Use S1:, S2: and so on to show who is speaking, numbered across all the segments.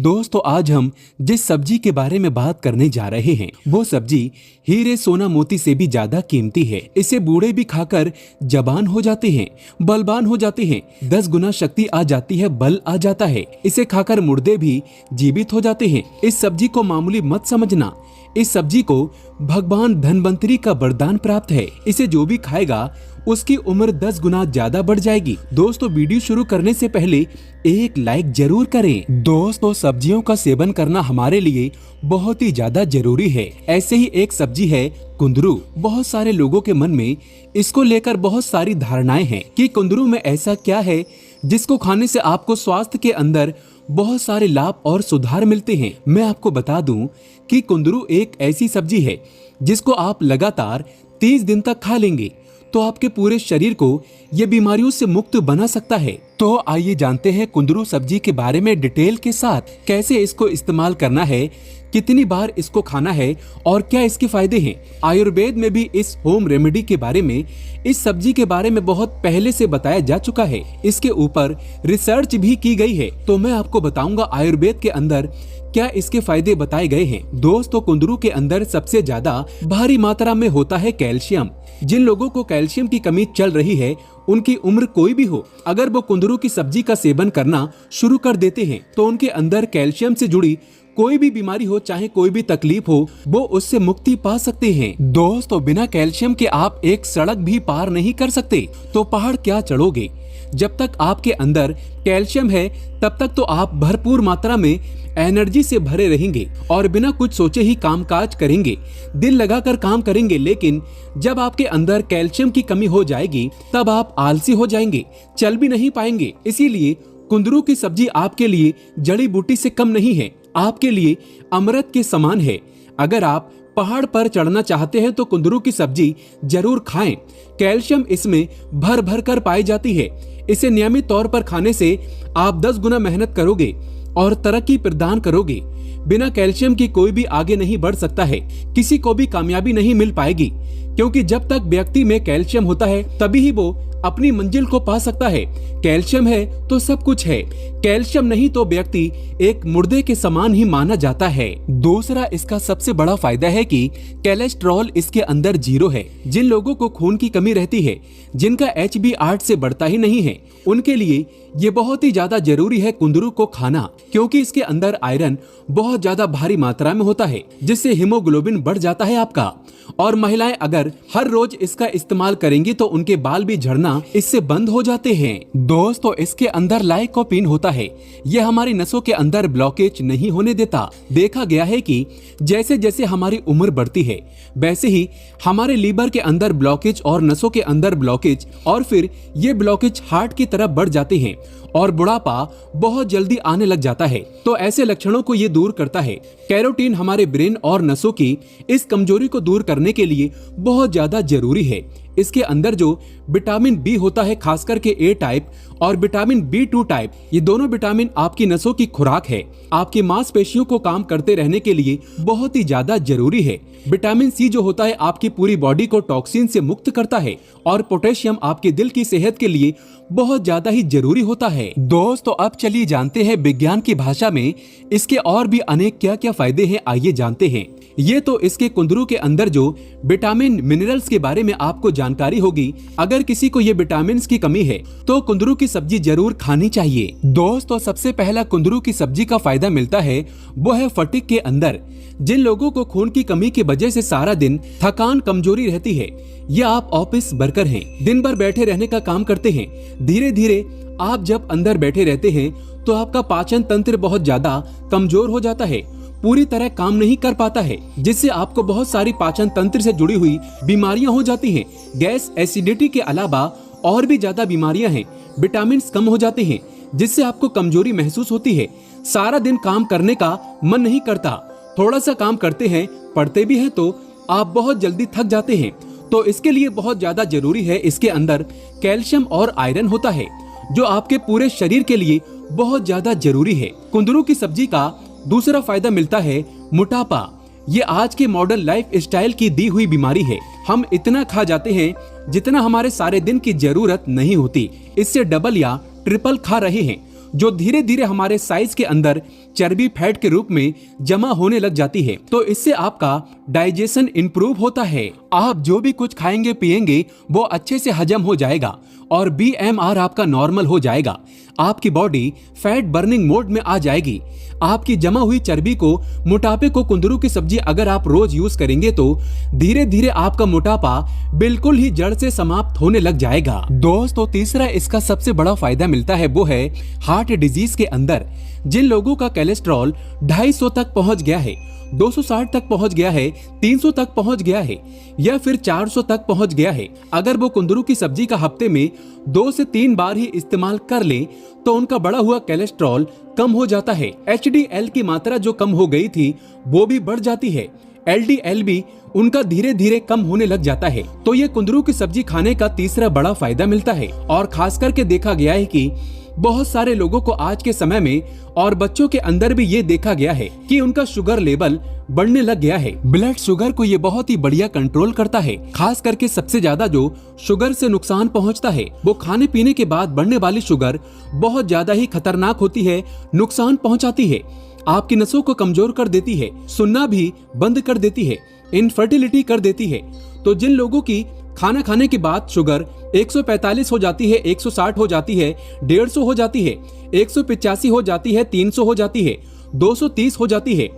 S1: दोस्तों आज हम जिस सब्जी के बारे में बात करने जा रहे हैं वो सब्जी हीरे सोना मोती से भी ज्यादा कीमती है। इसे बूढ़े भी खाकर जबान हो जाते हैं, बलवान हो जाते हैं, 10 गुना शक्ति आ जाती है, बल आ जाता है। इसे खाकर मुर्दे भी जीवित हो जाते हैं। इस सब्जी को मामूली मत समझना, इस सब्जी को भगवान धनवंतरी का वरदान प्राप्त है। इसे जो भी खाएगा उसकी उम्र 10 गुना ज्यादा बढ़ जाएगी। दोस्तों वीडियो शुरू करने से पहले एक लाइक जरूर करें। दोस्तों सब्जियों का सेवन करना हमारे लिए बहुत ही ज्यादा जरूरी है। ऐसे ही एक सब्जी है कुंदरू। बहुत सारे लोगों के मन में इसको लेकर बहुत सारी धारणाएं हैं कि कुंदरू में ऐसा क्या है जिसको खाने से आपको स्वास्थ्य के अंदर बहुत सारे लाभ और सुधार मिलते हैं। मैं आपको बता दूं कि कुंदरू एक ऐसी सब्जी है जिसको आप लगातार 30 दिन तक खा लेंगे तो आपके पूरे शरीर को ये बीमारियों से मुक्त बना सकता है। तो आइए जानते हैं कुंदरू सब्जी के बारे में डिटेल के साथ, कैसे इसको इस्तेमाल करना है, कितनी बार इसको खाना है और क्या इसके फायदे हैं। आयुर्वेद में भी इस होम रेमेडी के बारे में, इस सब्जी के बारे में बहुत पहले से बताया जा चुका है। इसके ऊपर रिसर्च भी की गई है। तो मैं आपको बताऊंगा आयुर्वेद के अंदर क्या इसके फायदे बताए गए हैं। दोस्तों कुंदरू के अंदर सबसे ज्यादा भारी मात्रा में होता है कैल्शियम। जिन लोगों को कैल्शियम की कमी चल रही है, उनकी उम्र कोई भी हो, अगर वो कुंदरू की सब्जी का सेवन करना शुरू कर देते हैं तो उनके अंदर कैल्शियम से जुड़ी कोई भी बीमारी हो, चाहे कोई भी तकलीफ हो, वो उससे मुक्ति पा सकते हैं। दोस्तों बिना कैल्शियम के आप एक सड़क भी पार नहीं कर सकते, तो पहाड़ क्या चढ़ोगे। जब तक आपके अंदर कैल्शियम है तब तक तो आप भरपूर मात्रा में एनर्जी से भरे रहेंगे और बिना कुछ सोचे ही कामकाज करेंगे, दिल लगाकर काम करेंगे। लेकिन जब आपके अंदर कैल्शियम की कमी हो जाएगी तब आप आलसी हो जाएंगे, चल भी नहीं पाएंगे। इसीलिए कुंदरू की सब्जी आपके लिए जड़ी बूटी से कम नहीं है, आपके लिए अमृत के समान है। अगर आप पहाड़ पर चढ़ना चाहते हैं तो कुंदरू की सब्जी जरूर खाएं। कैल्शियम इसमें भर भर कर पाई जाती है। इसे नियमित तौर पर खाने से आप 10 गुना मेहनत करोगे और तरक्की प्रदान करोगे। बिना कैल्शियम की कोई भी आगे नहीं बढ़ सकता है, किसी को भी कामयाबी नहीं मिल पाएगी, क्योंकि जब तक व्यक्ति में कैल्शियम होता है तभी ही वो अपनी मंजिल को पा सकता है। कैल्शियम है तो सब कुछ है, कैल्शियम नहीं तो व्यक्ति एक मुर्दे के समान ही माना जाता है। दूसरा इसका सबसे बड़ा फायदा है कि कोलेस्ट्रॉल इसके अंदर 0 है। जिन लोगों को खून की कमी रहती है, जिनका HB 8 से बढ़ता ही नहीं है, उनके लिए ये बहुत ही ज्यादा जरूरी है कुंदरू को खाना, क्योंकि इसके अंदर आयरन बहुत ज्यादा भारी मात्रा में होता है, जिससे हीमोग्लोबिन बढ़ जाता है आपका। और महिलाएं अगर हर रोज इसका इस्तेमाल करेंगी तो उनके बाल भी झड़ना इससे बंद हो जाते हैं। दोस्तों इसके अंदर लाइकोपीन होता है, यह हमारी नसों के अंदर ब्लॉकेज नहीं होने देता। देखा गया है कि जैसे जैसे हमारी उम्र बढ़ती है वैसे ही हमारे लीवर के अंदर ब्लॉकेज और नसों के अंदर ब्लॉकेज, और फिर ये ब्लॉकेज हार्ट की तरफ बढ़ जाते हैं और बुढ़ापा बहुत जल्दी आने लग जाता है। तो ऐसे लक्षणों को ये दूर करता है। कैरोटीन हमारे ब्रेन और नसों की इस कमजोरी को दूर करने के लिए बहुत ज्यादा जरूरी है। इसके अंदर जो विटामिन बी होता है, खास करके ए टाइप और विटामिन B2 टाइप, ये दोनों विटामिन आपकी नसों की खुराक है, आपकी मांसपेशियों को काम करते रहने के लिए बहुत ही ज्यादा जरूरी है। विटामिन सी जो होता है आपकी पूरी बॉडी को टॉक्सिन से मुक्त करता है, और पोटेशियम आपके दिल की सेहत के लिए बहुत ज्यादा ही जरूरी होता है। दोस्तों अब चलिए जानते हैं विज्ञान की भाषा में इसके और भी अनेक क्या क्या फायदे हैं, आइए जानते हैं। ये तो इसके कुंदरू के अंदर जो विटामिन मिनरल्स के बारे में आपको जानकारी होगी। अगर किसी को ये विटामिन की कमी है तो कुंदरू की सब्जी जरूर खानी चाहिए। दोस्तों सबसे पहला कुंदरू की सब्जी का फायदा मिलता है वो है फटीग के अंदर। जिन लोगों को खून की कमी की वजह से सारा दिन थकान कमजोरी रहती है, या आप ऑफिस वर्कर हैं, दिन भर बैठे रहने का काम करते हैं, धीरे धीरे आप जब अंदर बैठे रहते हैं तो आपका पाचन तंत्र बहुत ज्यादा कमजोर हो जाता है, पूरी तरह काम नहीं कर पाता है, जिससे आपको बहुत सारी पाचन तंत्र से जुड़ी हुई बीमारियां हो जाती हैं। गैस, एसिडिटी के अलावा और भी ज्यादा बीमारियां हैं। विटामिन कम हो जाते हैं, जिससे आपको कमजोरी महसूस होती है। सारा दिन काम करने का मन नहीं करता, थोड़ा सा काम करते हैं, पढ़ते भी हैं तो आप बहुत जल्दी थक जाते हैं। तो इसके लिए बहुत ज्यादा जरूरी है, इसके अंदर कैल्शियम और आयरन होता है, जो आपके पूरे शरीर के लिए बहुत ज्यादा जरूरी है। कुंदरू की सब्जी का दूसरा फायदा मिलता है मोटापा। ये आज के मॉडर्न लाइफ स्टाइल की दी हुई बीमारी है। हम इतना खा जाते हैं जितना हमारे सारे दिन की जरूरत नहीं होती, इससे डबल या ट्रिपल खा रहे हैं। जो धीरे धीरे हमारे साइज के अंदर चर्बी फैट के रूप में जमा होने लग जाती है। तो इससे आपका डाइजेशन इंप्रूव होता है। आप जो भी कुछ खाएंगे पिएंगे वो अच्छे से हजम हो जाएगा और BMR आपका नॉर्मल हो जाएगा। आपकी बॉडी फैट बर्निंग मोड में आ जाएगी। आपकी जमा हुई चर्बी को, मोटापे को कुंदरू की सब्जी अगर आप रोज यूज करेंगे तो धीरे धीरे आपका मोटापा बिल्कुल ही जड़ से समाप्त होने लग जाएगा। दोस्तों, तीसरा इसका सबसे बड़ा फायदा मिलता है वो है हार्ट डिजीज के अंदर। जिन लोगों का कोलेस्ट्रॉल 250 तक पहुंच गया है, 260 तक पहुंच गया है, 300 तक पहुंच गया है या फिर 400 तक पहुंच गया है, अगर वो कुंदरू की सब्जी का हफ्ते में 2 से 3 बार ही इस्तेमाल कर ले तो उनका बढ़ा हुआ कोलेस्ट्रॉल कम हो जाता है। HDL की मात्रा जो कम हो गई थी वो भी बढ़ जाती है। LDL भी उनका धीरे धीरे कम होने लग जाता है। तो ये कुंदरू की सब्जी खाने का तीसरा बड़ा फायदा मिलता है। और खास करके देखा गया है कि बहुत सारे लोगों को आज के समय में और बच्चों के अंदर भी ये देखा गया है कि उनका शुगर लेवल बढ़ने लग गया है। ब्लड शुगर को ये बहुत ही बढ़िया कंट्रोल करता है। खास करके सबसे ज्यादा जो शुगर से नुकसान पहुंचता है वो खाने पीने के बाद बढ़ने वाली शुगर बहुत ज्यादा ही खतरनाक होती है, नुकसान पहुंचाती है, आपकी नसों को कमजोर कर देती है, सुनना भी बंद कर देती है, इनफर्टिलिटी कर देती है। तो जिन लोगों की खाना खाने के बाद शुगर 145 हो जाती है, 160 हो जाती है, 150 हो जाती है, 185 हो जाती है, 300 हो जाती है, 230 हो जाती है,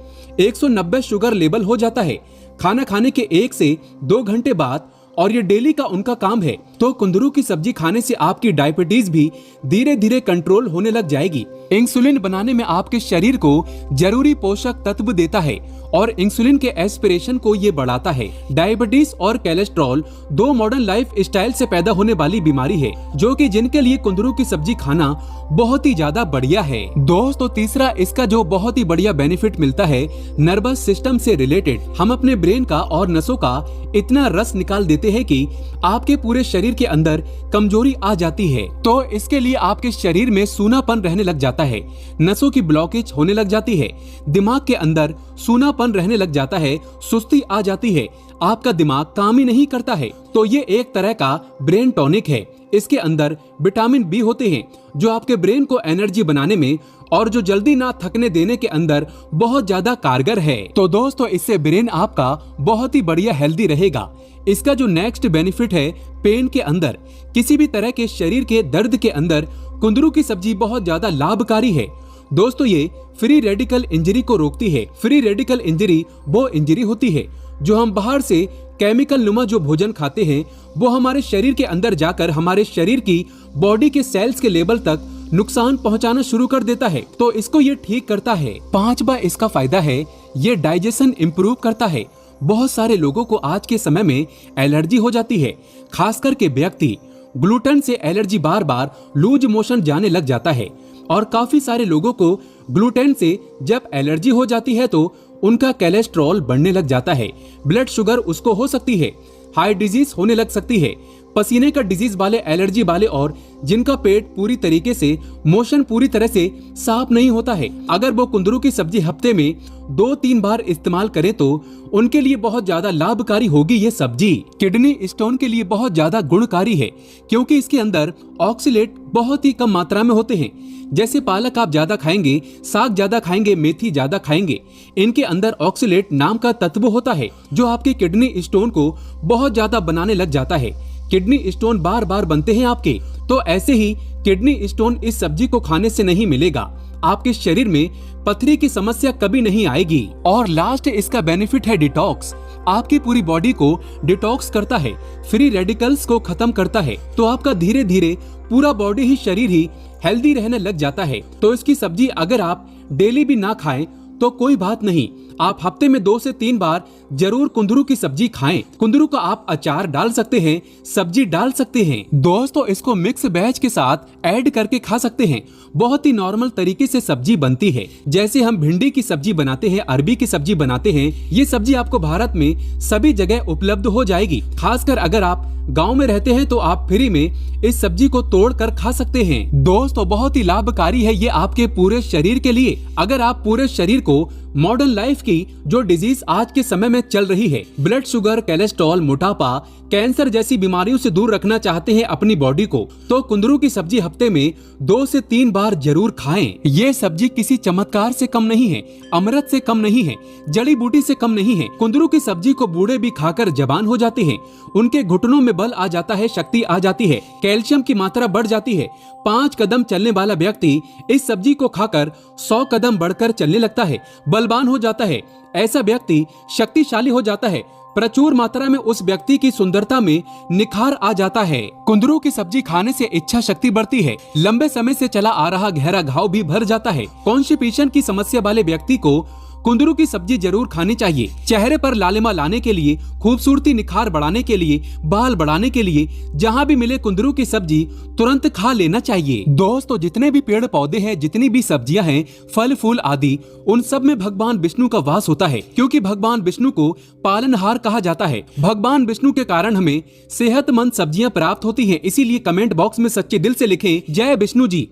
S1: 190 शुगर लेवल हो जाता है खाना खाने के 1 से 2 घंटे बाद, और ये डेली का उनका काम है, तो कुंदरू की सब्जी खाने से आपकी डायबिटीज भी धीरे धीरे कंट्रोल होने लग जाएगी। इंसुलिन बनाने में आपके शरीर को जरूरी पोषक तत्व देता है और इंसुलिन के एस्पिरेशन को ये बढ़ाता है। डायबिटीज और कोलेस्ट्रॉल 2 मॉडर्न लाइफ स्टाइल से पैदा होने वाली बीमारी है जो कि जिनके लिए कुंदरू की सब्जी खाना बहुत ही ज्यादा बढ़िया है। दोस्तों, तीसरा इसका जो बहुत ही बढ़िया बेनिफिट मिलता है नर्वस सिस्टम से रिलेटेड। हम अपने ब्रेन का और नसों का इतना रस निकाल देते हैं कि आपके पूरे शरीर के अंदर कमजोरी आ जाती है। तो इसके लिए आपके शरीर में सूनापन रहने लग जाता है, नसों की ब्लॉकेज होने लग जाती है, दिमाग के अंदर सूनापन रहने लग जाता है, सुस्ती आ जाती है, आपका दिमाग काम ही नहीं करता है। तो ये एक तरह का ब्रेन टॉनिक है। इसके अंदर विटामिन बी होते हैं जो आपके ब्रेन को एनर्जी बनाने में और जो जल्दी ना थकने देने के अंदर बहुत ज्यादा कारगर है। तो दोस्तों, इससे ब्रेन आपका बहुत ही बढ़िया हेल्दी रहेगा। इसका जो नेक्स्ट बेनिफिट है पेन के अंदर, किसी भी तरह के शरीर के दर्द के अंदर कुंदरू की सब्जी बहुत ज्यादा लाभकारी है। दोस्तों, ये फ्री रेडिकल इंजरी को रोकती है। फ्री रेडिकल इंजरी वो इंजरी होती है जो हम बाहर से केमिकल नुमा जो भोजन खाते हैं वो हमारे शरीर के अंदर जाकर हमारे शरीर की बॉडी के सेल्स के लेवल तक नुकसान पहुंचाना शुरू कर देता है। तो इसको ये ठीक करता है। 5वां इसका फायदा है ये डाइजेशन इंप्रूव करता है। बहुत सारे लोगों को आज के समय में एलर्जी हो जाती है, खास करके व्यक्ति ग्लूटेन से एलर्जी बार बार लूज मोशन जाने लग जाता है और काफी सारे लोगों को ग्लूटेन से जब एलर्जी हो जाती है तो उनका कोलेस्ट्रॉल बढ़ने लग जाता है, ब्लड शुगर उसको हो सकती है, हार्ट डिजीज होने लग सकती है, पसीने का डिजीज वाले, एलर्जी वाले और जिनका पेट पूरी तरीके से मोशन पूरी तरह से साफ नहीं होता है, अगर वो कुंदरू की सब्जी हफ्ते में 2-3 बार इस्तेमाल करें तो उनके लिए बहुत ज्यादा लाभकारी होगी ये सब्जी। किडनी स्टोन के लिए बहुत ज्यादा गुणकारी है क्योंकि इसके अंदर ऑक्सीलेट बहुत ही कम मात्रा में होते हैं। जैसे पालक आप ज्यादा खाएंगे, साग ज्यादा खाएंगे, मेथी ज्यादा खाएंगे, इनके अंदर ऑक्सीलेट नाम का तत्व होता है जो आपके किडनी स्टोन को बहुत ज्यादा बनाने लग जाता है। किडनी स्टोन बार बार बनते हैं आपके, तो ऐसे ही किडनी स्टोन इस सब्जी को खाने से नहीं मिलेगा। आपके शरीर में पथरी की समस्या कभी नहीं आएगी। और लास्ट इसका बेनिफिट है डिटॉक्स। आपकी पूरी बॉडी को डिटॉक्स करता है, फ्री रेडिकल्स को खत्म करता है, तो आपका धीरे धीरे पूरा बॉडी ही, शरीर ही हेल्दी रहने लग जाता है। तो इसकी सब्जी अगर आप डेली भी ना खाएं तो कोई बात नहीं, आप हफ्ते में 2 से 3 बार जरूर कुंदरू की सब्जी खाएं। कुंदरू का आप अचार डाल सकते हैं, सब्जी डाल सकते हैं। दोस्तों, इसको मिक्स वेज के साथ ऐड करके खा सकते हैं। बहुत ही नॉर्मल तरीके से सब्जी बनती है, जैसे हम भिंडी की सब्जी बनाते हैं, अरबी की सब्जी बनाते हैं। ये सब्जी आपको भारत में सभी जगह उपलब्ध हो जाएगी। खासकर अगर आप गांव में रहते हैं तो आप फ्री में इस सब्जी को तोड़ कर खा सकते हैं। दोस्तों, बहुत ही लाभकारी है ये आपके पूरे शरीर के लिए। अगर आप पूरे शरीर को मॉडर्न लाइफ की जो डिजीज आज के समय में चल रही है, ब्लड शुगर, कोलेस्ट्रॉल, मोटापा, कैंसर जैसी बीमारियों से दूर रखना चाहते हैं अपनी बॉडी को, तो कुंदरू की सब्जी हफ्ते में 2 से 3 बार जरूर खाएं। ये सब्जी किसी चमत्कार से कम नहीं है, अमृत से कम नहीं है, जड़ी बूटी से कम नहीं है। कुंदरू की सब्जी को बूढ़े भी खाकर जवान हो जाते हैं, उनके घुटनों में बल आ जाता है, शक्ति आ जाती है, कैल्शियम की मात्रा बढ़ जाती है। 5 कदम चलने वाला व्यक्ति इस सब्जी को खाकर 100 कदम बढ़कर चलने लगता है, बलवान हो जाता है। ऐसा व्यक्ति शक्तिशाली हो जाता है। प्रचुर मात्रा में उस व्यक्ति की सुंदरता में निखार आ जाता है। कुंदरू की सब्जी खाने से इच्छा शक्ति बढ़ती है, लंबे समय से चला आ रहा गहरा घाव भी भर जाता है। कॉन्स्टिपेशन की समस्या वाले व्यक्ति को कुंदरू की सब्जी जरूर खानी चाहिए। चेहरे पर लालिमा लाने के लिए, खूबसूरती निखार बढ़ाने के लिए, बाल बढ़ाने के लिए जहाँ भी मिले कुंदरू की सब्जी तुरंत खा लेना चाहिए। दोस्तों, जितने भी पेड़ पौधे हैं, जितनी भी सब्जियां हैं, फल फूल आदि, उन सब में भगवान विष्णु का वास होता है, क्योंकि भगवान विष्णु को पालनहार कहा जाता है। भगवान विष्णु के कारण हमें सेहतमंद सब्जियां प्राप्त होती हैं। इसीलिए कमेंट बॉक्स में सच्चे दिल से लिखें, जय विष्णु जी।